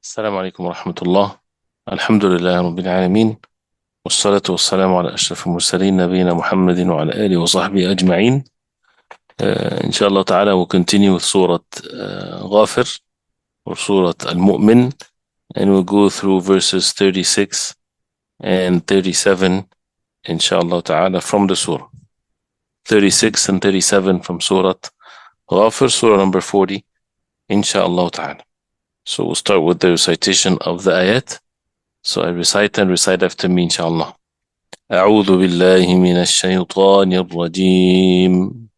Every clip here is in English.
السلام عليكم ورحمة الله. الحمد لله رب العالمين، والصلاة والسلام على أشرف المرسلين نبينا محمد وعلى آله وصحبه أجمعين. إن شاء الله تعالى we'll continue with سورة غافر or سورة المؤمن, and we'll go through verses 36 and 37 إن شاء الله تعالى from the surah. 36 and 37 from سورة غافر, surah number 40 إن شاء الله تعالى. So we'll start with the recitation of the ayat. So I recite and recite after me إن شاء الله. أعوذ بالله من الشيطان الرجيم.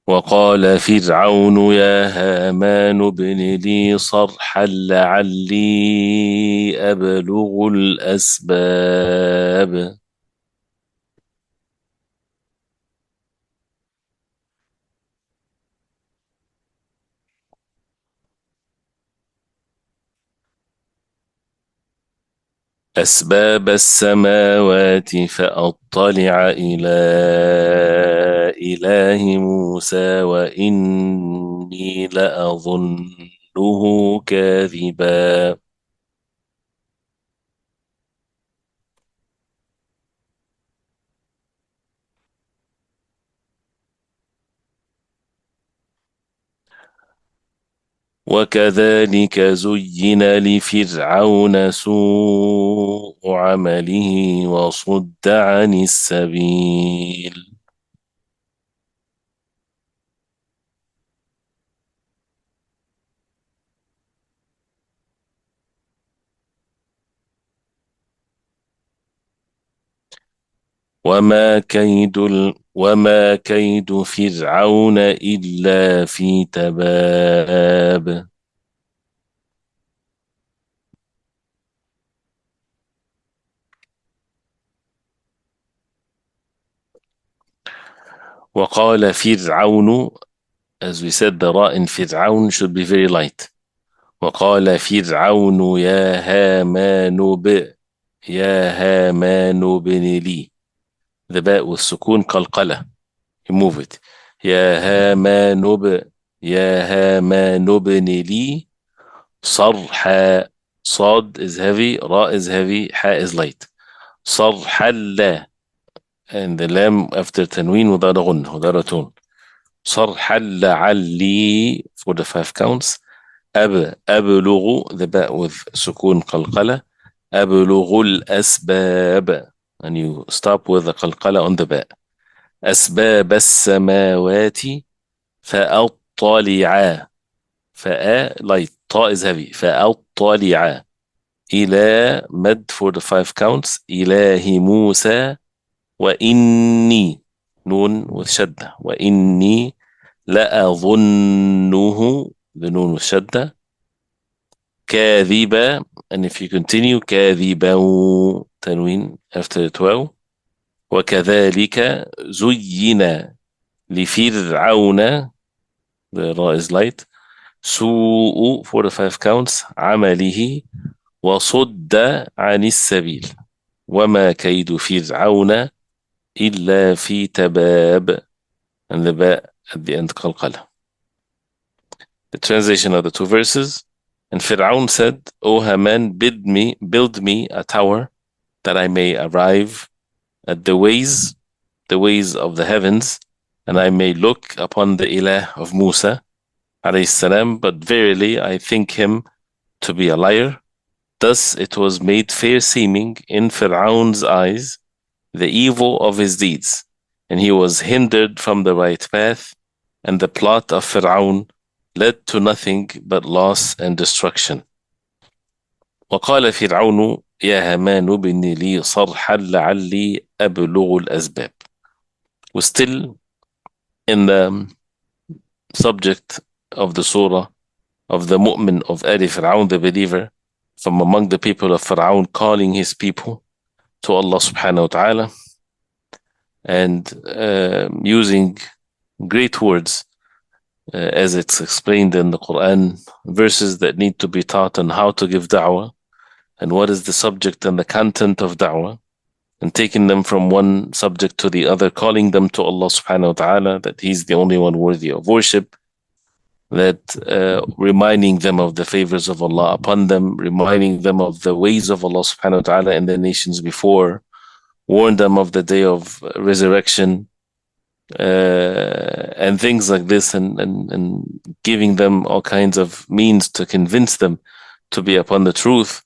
وقال فرعون يا هامان ابن لي صرحا لعلي أبلغ الأسباب. أسباب السماوات فأطلع إلى إله موسى وإني لأظنه كاذبا. وكذلك زين لفرعون سوء عمله وصد عن السبيل. وما كيد فرعون إلا في تباب. وقال فرعون, as we said, the ra in فرعون should be very light. وقال فرعون يا هامان ابن لي, the باء والسكون قلقلة, you move it. يا هامان ابن لي صرحا, صاد is heavy, را is heavy, حاء is light. صرحا لا, and the lam after تنوين without a غن, without a tone. صرحا لعلي for the 5 counts. أبلغ, the باء with سكون قلقلة, أبلغ الأسباب, and you stop with the قلقلة on the باء. أسباب السماوات فأطلع, light, طاء is heavy, فأطلع إلى مد for the 5 counts إله موسى وإني, نون with شدة, وإني لأظنه, the نون with شدة, كاذبا, and if you continue كاذبا تنوين after 12. وكذلك زين لفرعون, the ra is light, سوء for the 5 counts عمله وصد عن السبيل وما كيد فرعون إلا في تباب, and the باء at the end قلقلة. The translation of the 2 verses. And Fir'aun said, O Haman, build me a tower that I may arrive at the ways of the heavens, and I may look upon the ilah of Musa alayhi salam, but verily I think him to be a liar. Thus it was made fair seeming in Fir'aun's eyes the evil of his deeds, and he was hindered from the right path, and the plot of Fir'aun led to nothing but loss and destruction. وقال فرعون يا هامان ابن لي صرحا لعلي أبلغ الأسباب. We're still in the subject of the surah of the mu'min of Ali Fir'aun, the believer from among the people of Fir'aun, calling his people to Allah subhanahu wa ta'ala and using great words as it's explained in the Quran, verses that need to be taught on how to give da'wah and what is the subject and the content of da'wah. and taking them from one subject to the other, calling them to Allah subhanahu wa ta'ala, that He's the only one worthy of worship, that reminding them of the favors of Allah upon them, reminding them of the ways of Allah subhanahu wa ta'ala in the nations before, warn them of the day of resurrection, and things like this, and giving them all kinds of means to convince them to be upon the truth,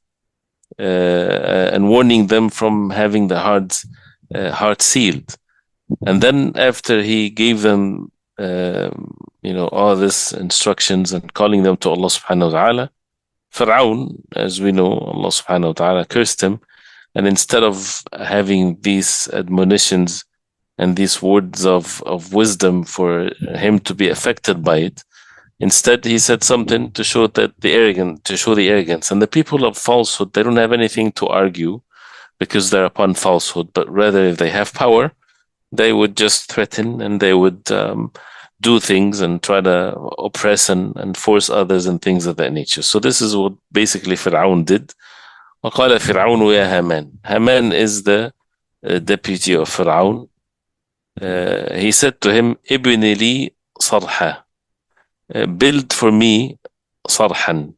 and warning them from having the heart sealed. And then after he gave them all this instructions and calling them to Allah subhanahu wa ta'ala, Fir'aun, as we know, Allah subhanahu wa ta'ala cursed him, and instead of having these admonitions and these words of wisdom for him to be affected by it, instead he said something to show the arrogance. And the people of falsehood, they don't have anything to argue because they're upon falsehood, but rather if they have power, they would just threaten, and they would do things and try to oppress and force others and things of that nature. So this is what basically Fir'aun did. وقال فرعون يا هامان. Haman is the deputy of Fir'aun. He said to him, ابن لي صرحا. Build for me صرحا.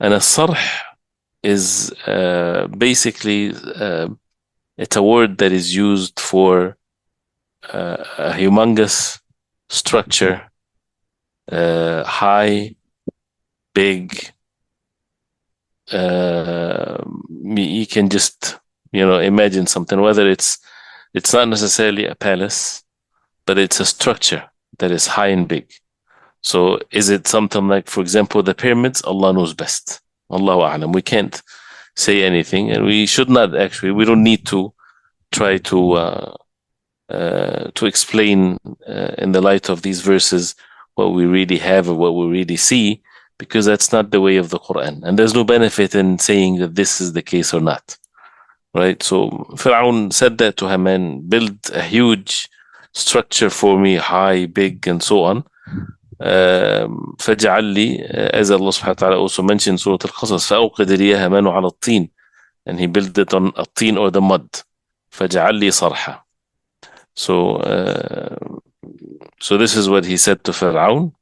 And a sarh is basically it's a word that is used for a humongous structure, high, big. You can just imagine something, whether it's not necessarily a palace, but it's a structure that is high and big. So is it something like, for example, the pyramids? Allah knows best. Allahu a'lam. We can't say anything, and we should not actually. We don't need to try to explain in the light of these verses what we really have or what we really see, because that's not the way of the Quran, and there's no benefit in saying that this is the case or not, right? So Fir'aun said that to Haman, build a huge structure for me, high, big, and so on. فاجعل لي, as Allah subhanahu wa ta'ala also mentioned in Surah Al-Qasas, فأوقد لي هامان على الطين, and he built it on a tin or the mud. فاجعل لي صرحا. So this is what he said to Fir'aun.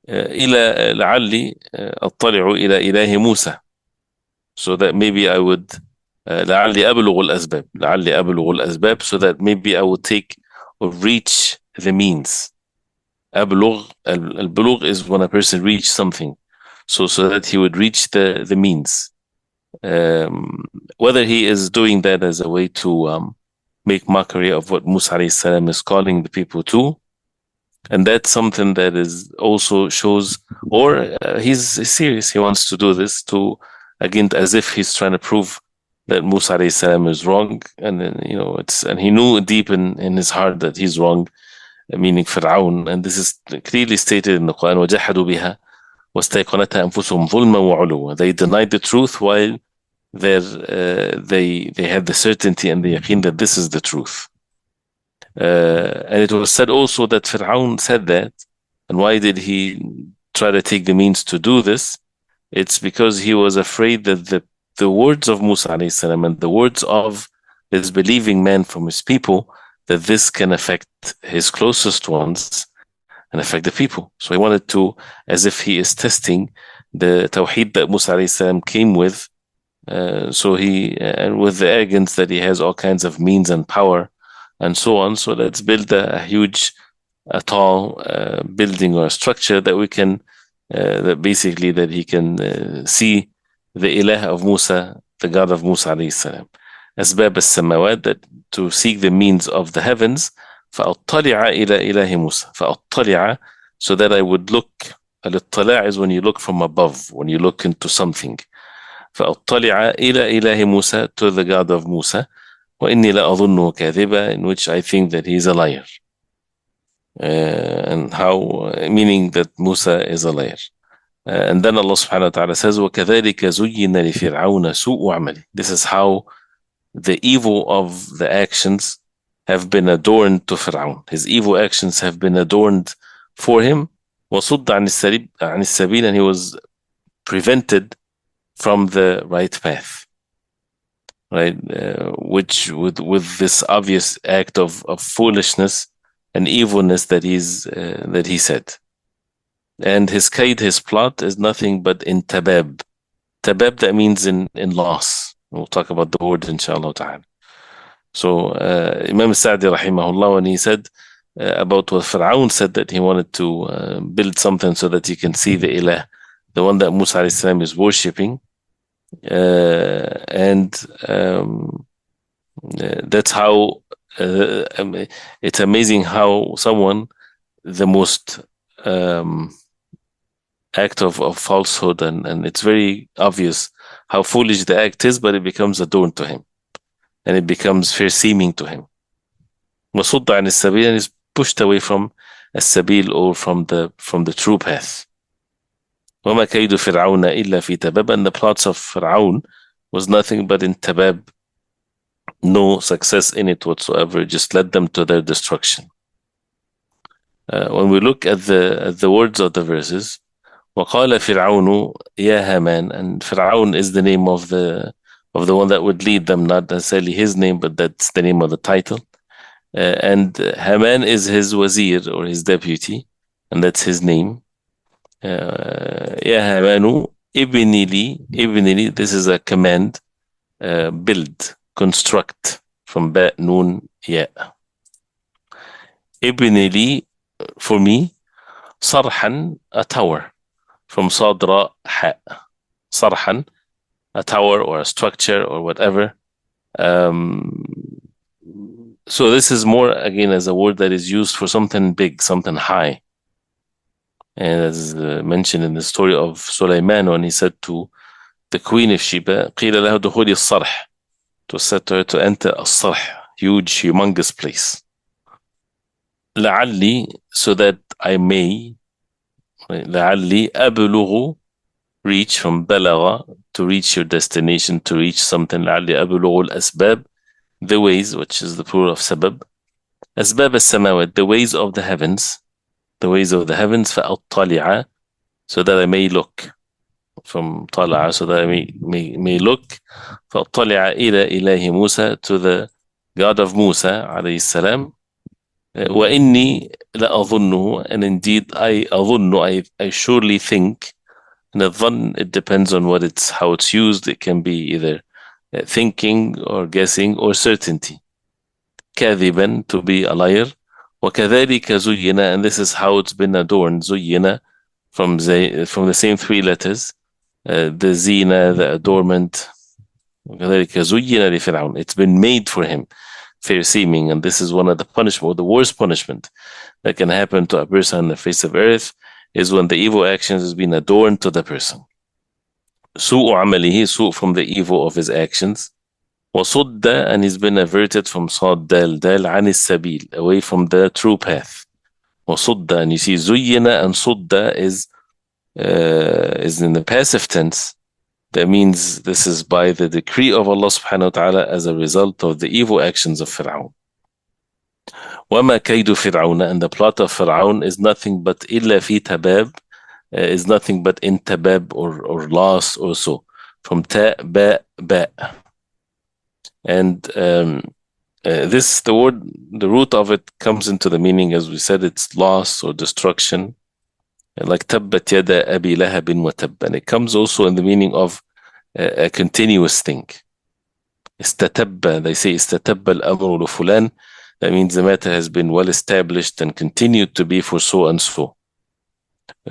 إلى لعلي أطلع إلى إله موسى, so that maybe I would لعلي أبلغ الأسباب, so that maybe I would take or reach the means. البلوغ is when a person reaches something, so that he would reach the means. Whether he is doing that as a way to make mockery of what Musa alayhi salam is calling the people to, and that's something that is also shows, or he's serious, he wants to do this to, again, as if he's trying to prove that Musa alayhi salam is wrong, and then, and he knew deep in his heart that he's wrong, meaning Fir'aun, and this is clearly stated in the Quran, وَجَحَدُوا بِهَا وَاسْتَيْقَنَتْهَا أَنفُسُهُم ظُلْمًا وَعُلُوًّا. They denied the truth while they had the certainty and the yaqeen that this is the truth. And it was said also that Fir'aun said that, and why did he try to take the means to do this? It's because he was afraid that the words of Musa alayhi salam and the words of this believing man from his people, that this can affect his closest ones and affect the people. So he wanted to, as if he is testing the tawheed that Musa alayhi salam came with, so he, and with the arrogance that he has all kinds of means and power and so on. So let's build a huge, tall building or structure that we can, that basically that he can see the ilah of Musa, the God of Musa alayhi salam. أسباب السماوات, that to seek the means of the heavens. فأطلع إلى إله موسى. فأطلع, so that I would look. الاطلاع is when you look from above, when you look into something. فأطلع إلى إله موسى, to the God of Musa. وإني لأظنه كاذبا, in which I think that he is a liar. And how, meaning that Musa is a liar. And then Allah subhanahu wa ta'ala says, وَكَذَلِكَ زُيِّنَ لِفِرْعَوْنَ سُوءُ عَمَلِهِ. This is how the evil of the actions have been adorned to Fir'aun. His evil actions have been adorned for him. وَصُدَّ عَنِ السَّبِيلِ, and he was prevented from the right path. right? Which with this obvious act of foolishness and evilness that he said. And his kaid, his plot, is nothing but in tabab. Tabab, that means in loss. We'll talk about the word inshallah ta'ala. So Imam Sa'di rahimahullah, when he said about what Fir'aun said, that he wanted to build something so that he can see the ilah, the one that Musa alayhi salam is worshipping, and that's how it's amazing how someone, the most act of falsehood, and it's very obvious how foolish the act is, but it becomes adorned to him and it becomes fair seeming to him. وَصُدَّ عَنِ السَّبِيلِ, and is pushed away from السبيل, or from the true path. وَمَا كَيْدُ فِرْعَوْنَ إِلَّا فِي تَبَابٍ, and the plots of Fir'aun was nothing but in tabab, no success in it whatsoever, just led them to their destruction. When we look at the words of the verses, وَقَالَ فِرْعَوْنُ يَا هَامَانَ, and Fir'aun is the name of the one that would lead them, not necessarily his name, but that's the name of the title. And Haman is his wazir, or his deputy, and that's his name. Ya Hamanu, ibni li, this is a command, build, construct, from ba, noon, ya. Ibni li, for me, sarhan, a tower, from sadra, ha. Sarhan, a tower or a structure or whatever. So this is more, again, as a word that is used for something big, something high. And as mentioned in the story of Sulaiman, when he said to the queen of Sheba, قِيلَ لَهُ دُخُولِ الصَّرْحِ, it was said to her to enter a sarh, huge, humongous place. لَعَلِّي, so that I may, لَعَلِّي أَبْلُغُ, reach, from balagha, to reach your destination, to reach something. لَعَلِّي أَبْلُغُ الْأَسْبَابِ, the ways, which is the plural of sabab. أسباب السماوات, the ways of the heavens, the ways of the heavens. فأطلع, so that I may look, from طلع, so that I may look. فأطلع إلى إله موسى, to the God of Musa عليه السلام. وإني لأظنه, and indeed I أظن, I surely think. And الظن, it depends on how it's used. It can be either thinking or guessing or certainty. كاذبا, to be a liar. وكذلك زين, and this is how it's been adorned. زين, from the same three letters, the zina, the adornment. وكذلك زين لفرعون, it's been made for him, fair seeming. And this is one of the punishment, or the worst punishment that can happen to a person on the face of earth, is when the evil actions has been adorned to the person. سوء عمله, سوء, from the evil of his actions. وصد, and he's been averted, from صاد دال دال, عن السبيل, away from the true path. وصد, and you see زين and صد is in the passive tense. That means this is by the decree of Allah subhanahu wa ta'ala, as a result of the evil actions of Fir'aun. وَمَا كَيْدُ فِرْعَوْنَ, and the plot of Fir'aun is nothing but إِلَّا فِي تَبَابٍ, is nothing but in tabab, or loss, also, from ta, ba, ba. And this, the word, the root of it comes into the meaning, as we said, it's loss or destruction, like tabbat yada abi lahabin wa tab, and it comes also in the meaning of a continuous thing. Istatabba, they say istatabba al-amru li fulan, that means the matter has been well established and continued to be for so and so.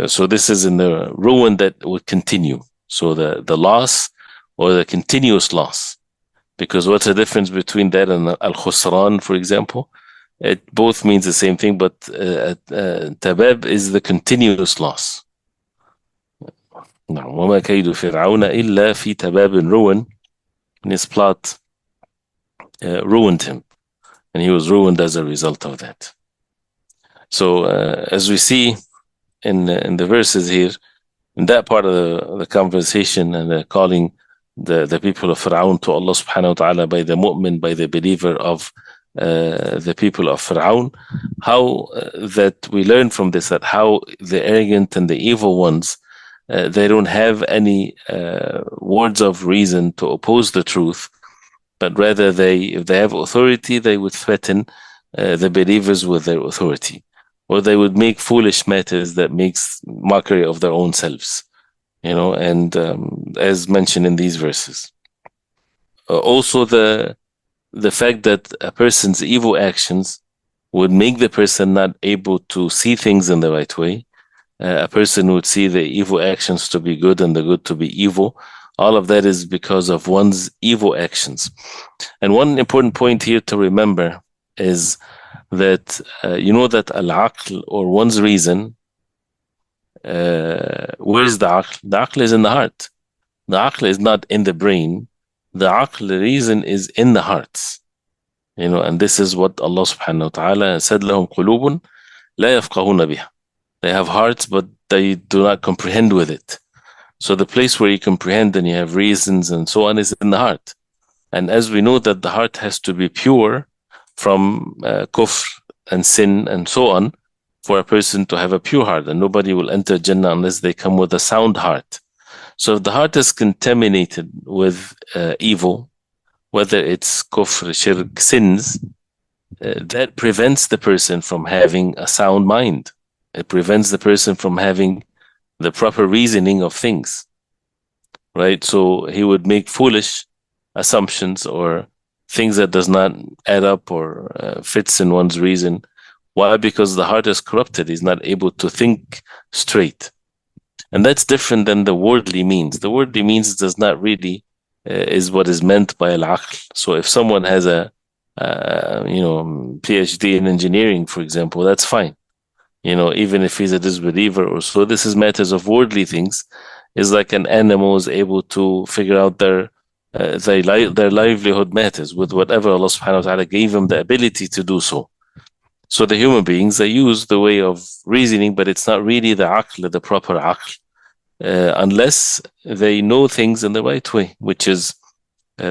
So this is in the ruin that will continue. So the loss, or the continuous loss. Because what's the difference between that and al-khusran, for example? It both means the same thing, but tabab is the continuous loss. وَمَا كَيْدُ فِرْعَوْنَ إِلَّا فِي تَبَابٍ, ruin, and his plot ruined him. And he was ruined as a result of that. So as we see in the verses here, in that part of the conversation, and the calling the people of Fir'aun to Allah subhanahu wa ta'ala by the mu'min, by the believer of the people of Fir'aun, how that we learn from this, that how the arrogant and the evil ones, they don't have any words of reason to oppose the truth, but rather if they have authority, they would threaten the believers with their authority, or they would make foolish matters that makes mockery of their own selves, and as mentioned in these verses. Also, the fact that a person's evil actions would make the person not able to see things in the right way. A person would see the evil actions to be good and the good to be evil. All of that is because of one's evil actions. And one important point here to remember is that that al-aql, or one's reason, where is the aql? The aql is in the heart. The aql is not in the brain. The aql, the reason, is in the hearts. And this is what Allah subhanahu wa ta'ala said, لهم قلوب لا يفقهون بها. They have hearts, but they do not comprehend with it. So the place where you comprehend and you have reasons and so on is in the heart. And as we know that the heart has to be pure from kufr and sin and so on for a person to have a pure heart. And nobody will enter Jannah unless they come with a sound heart. So if the heart is contaminated with evil, whether it's kufr, shirk, sins, that prevents the person from having a sound mind. It prevents the person from having the proper reasoning of things, right? So he would make foolish assumptions or things that does not add up or fits in one's reason. Why? Because the heart is corrupted. He's not able to think straight. And that's different than the worldly means. The worldly means does not really is what is meant by al-aql. So if someone has a PhD in engineering, for example, that's fine. Even if he's a disbeliever or so, this is matters of worldly things. Is like an animal is able to figure out their livelihood matters with whatever Allah subhanahu wa ta'ala gave them the ability to do so. So the human beings, they use the way of reasoning, but it's not really the aql, the proper aql, unless they know things in the right way, which is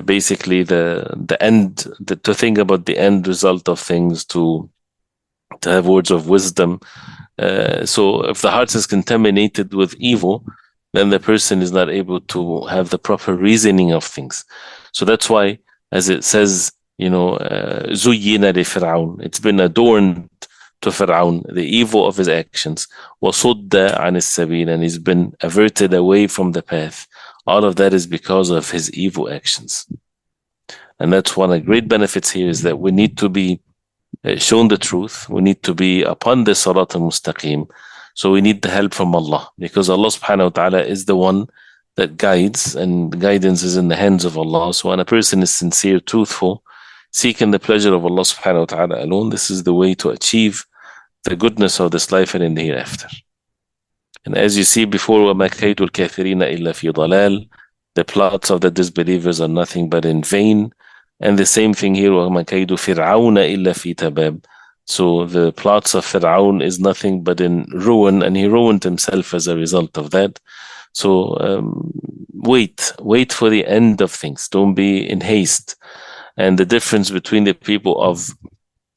basically the end, to think about the end result of things, to have words of wisdom. So if the heart is contaminated with evil, then the person is not able to have the proper reasoning of things. So that's why, as it says, زُيِّنَ لِفِرْعَوْنَ, it's been adorned to Fir'aun, the evil of his actions, وَصُدَّ عَنِ السَّبِيلِ, and he's been averted away from the path. All of that is because of his evil actions. And that's one of the great benefits here, is that we need to be shown the truth. We need to be upon the Salat al-Mustaqim. So we need the help from Allah, because Allah subhanahu wa ta'ala is the one that guides, and guidance is in the hands of Allah. So when a person is sincere, truthful, seeking the pleasure of Allah subhanahu wa ta'ala alone, this is the way to achieve the goodness of this life and in the hereafter. And as you see before, وَمَا كَيْدُ الْكَافِرِينَ إِلَّا فِي ضَلَالٍ, the plots of the disbelievers are nothing but in vain. And the same thing here, وَمَا كَيْدُ فِرْعَوْنَ إِلَّا فِي تَبَابٍ. So the plots of Fir'aun is nothing but in ruin, and he ruined himself as a result of that. So wait for the end of things. Don't be in haste. And the difference between the people of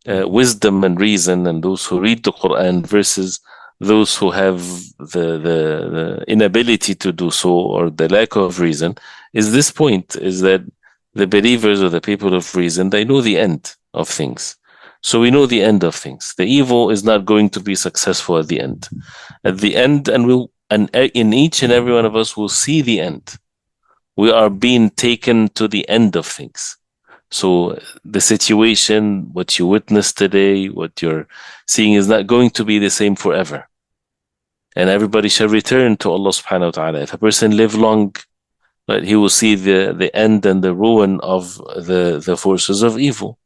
wisdom and reason and those who read the Quran versus those who have the inability to do so, or the lack of reason, is this point, is that the believers or the people of reason, they know the end of things. So we know the end of things. The evil is not going to be successful at the end. At the end, and in each and every one of us will see the end. We are being taken to the end of things. So the situation, what you witnessed today, what you're seeing, is not going to be the same forever. And everybody shall return to Allah subhanahu wa ta'ala. If a person live long, right, he will see the end and the ruin of the forces of evil.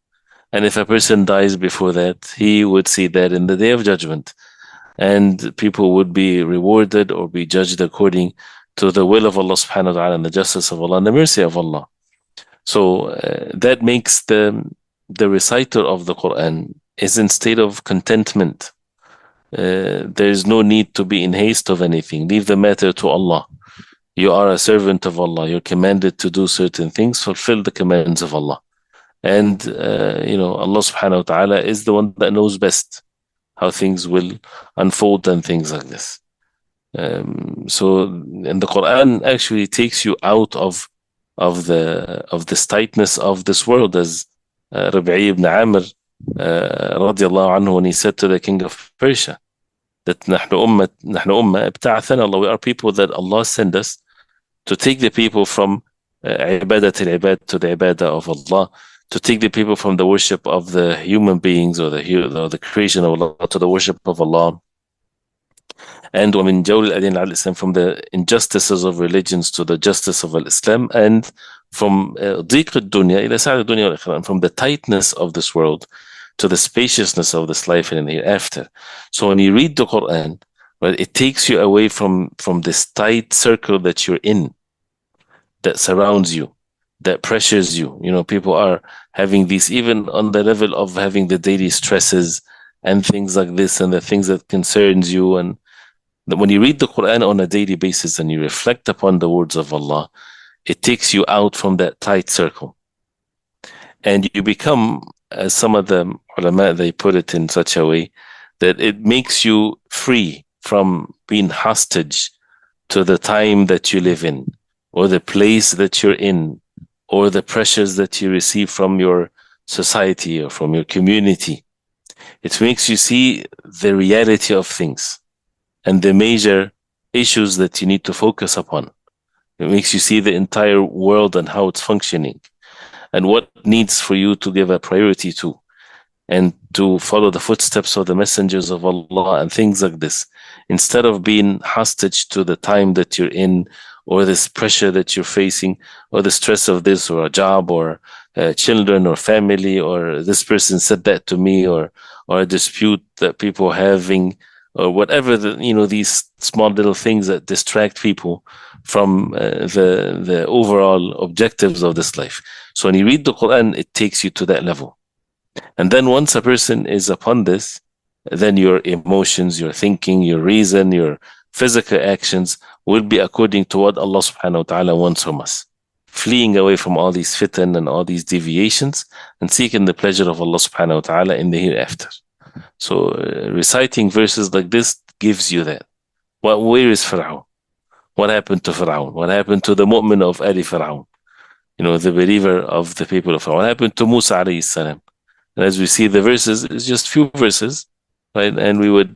And if a person dies before that, he would see that in the Day of Judgment. And people would be rewarded or be judged according to the will of Allah subhanahu wa ta'ala, and the justice of Allah and the mercy of Allah. So that makes the reciter of the Quran is in state of contentment. There is no need to be in haste of anything. Leave the matter to Allah. You are a servant of Allah. You're commanded to do certain things. Fulfill the commands of Allah. And Allah subhanahu wa ta'ala is the one that knows best how things will unfold and things like this. And the Quran actually takes you out of of this tightness of this world, as Rabi'i ibn Amr radiallahu anhu, when he said to the king of Persia that نحن أمة ابتعثنا Allah, we are people that Allah sent us to take the people from عبادة العباد to the ibadah of Allah, to take the people from the worship of the human beings or the creation of Allah to the worship of Allah. And ومن جور الأديان على الإسلام, from the injustices of religions to the justice of Islam, and from ضيق الدنيا إلى سعة الدنيا والآخرة, and from the tightness of this world to the spaciousness of this life and hereafter. So when you read the Quran, right, it takes you away from this tight circle that you're in, that surrounds you, that pressures you. You know, people are having these, even on the level of having the daily stresses and things like this, and the things that concerns you. And when you read the Quran on a daily basis and you reflect upon the words of Allah, it takes you out from that tight circle. And you become, as some of the ulama, they put it in such a way that it makes you free from being hostage to the time that you live in, or the place that you're in, or the pressures that you receive from your society or from your community. It makes you see the reality of things and the major issues that you need to focus upon. It makes you see the entire world and how it's functioning, and what needs for you to give a priority to, and to follow the footsteps of the messengers of Allah and things like this, instead of being hostage to the time that you're in, or this pressure that you're facing, or the stress of this, or a job, or children, or family, or this person said that to me, or a dispute that people are having, or whatever, these small little things that distract people from the overall objectives of this life. So when you read the Quran, it takes you to that level. And then once a person is upon this, then your emotions, your thinking, your reason, your physical actions will be according to what Allah subhanahu wa ta'ala wants from us, fleeing away from all these fitan and all these deviations, and seeking the pleasure of Allah subhanahu wa ta'ala in the hereafter. So reciting verses like this gives you that. Where is Fir'aun? What happened to Fir'aun? What happened to the mu'min of Ali Fir'aun? The believer of the people of Fir'aun? What happened to Musa alayhi salam? And as we see the verses, it's just few verses, right? And we would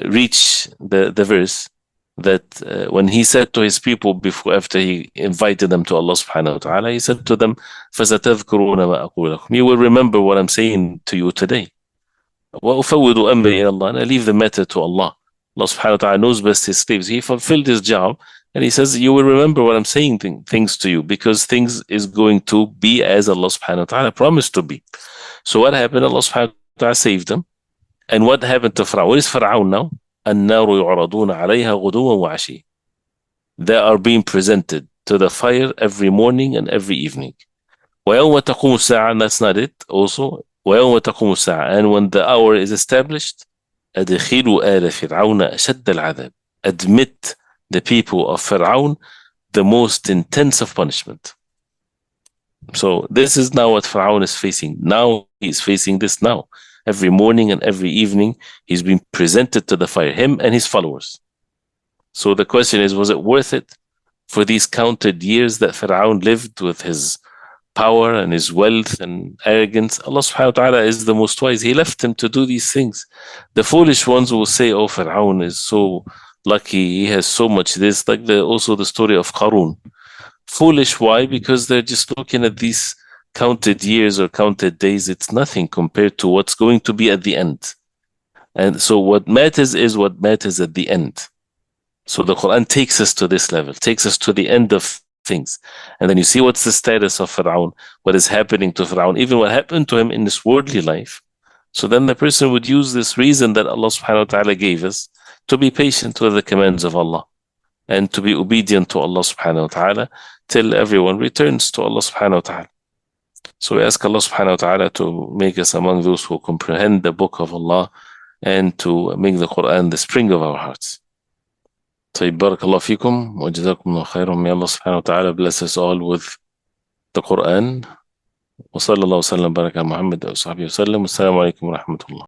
reach the verse that when he said to his people after he invited them to Allah subhanahu wa ta'ala, he said to them, فَسَتَذْكُرُونَ مَا أَقُولُ لَكُمْ, you will remember what I'm saying to you today. وَأُفَوِّضُ أَمْرِي إِلَى اللَّهِ, and I leave the matter to Allah. Allah subhanahu wa ta'ala knows best his slaves. He fulfilled his job, and he says, you will remember what I'm saying things to you, because things is going to be as Allah subhanahu wa ta'ala promised to be. So what happened? Allah subhanahu wa ta'ala saved them. And what happened to Fir'aun? What is Fir'aun now? النَّارُ يُعْرَضُونَ عَلَيْهَا غُدُوًا وَعَشِيًّا. They are being presented to the fire every morning and every evening. وَيَوْمَ تَقُومُ السَّاعَةِ, and that's not it also. وَيَوْمَ تَقُومُ السَّاعَةِ, and when the hour is established, أَدْخِلُوا آلَ فِرْعَوْنَ أَشَدَّ الْعَذَابِ, admit the people of Fir'aun the most intense of punishment. So this is now what Fir'aun is facing. Now he is facing this now. Every morning and every evening, he's being presented to the fire, him and his followers. So the question is, was it worth it for these counted years that Fir'aun lived with his power and his wealth and arrogance? Allah subhanahu wa ta'ala is the most wise. He left him to do these things. The foolish ones will say, oh, Fir'aun is so lucky, he has so much this, like also the story of Qarun. Foolish, why? Because they're just looking at these counted years or counted days. It's nothing compared to what's going to be at the end. And so what matters is what matters at the end. So the Quran takes us to this level, takes us to the end of things. And then you see what's the status of Fir'aun, what is happening to Fir'aun, even what happened to him in this worldly life. So then the person would use this reason that Allah subhanahu wa ta'ala gave us to be patient with the commands of Allah and to be obedient to Allah subhanahu wa ta'ala till everyone returns to Allah subhanahu wa ta'ala. So we ask Allah subhanahu wa ta'ala to make us among those who comprehend the book of Allah and to make the Quran the spring of our hearts. طيب, barakallahu fikum wa jazakumullah khairan. May Allah subhanahu wa ta'ala bless us all with the Quran. Wa sallallahu wa sallam baraka Muhammad wa sahbihi wa sallam. Assalamu alaikum wa rahmatullah.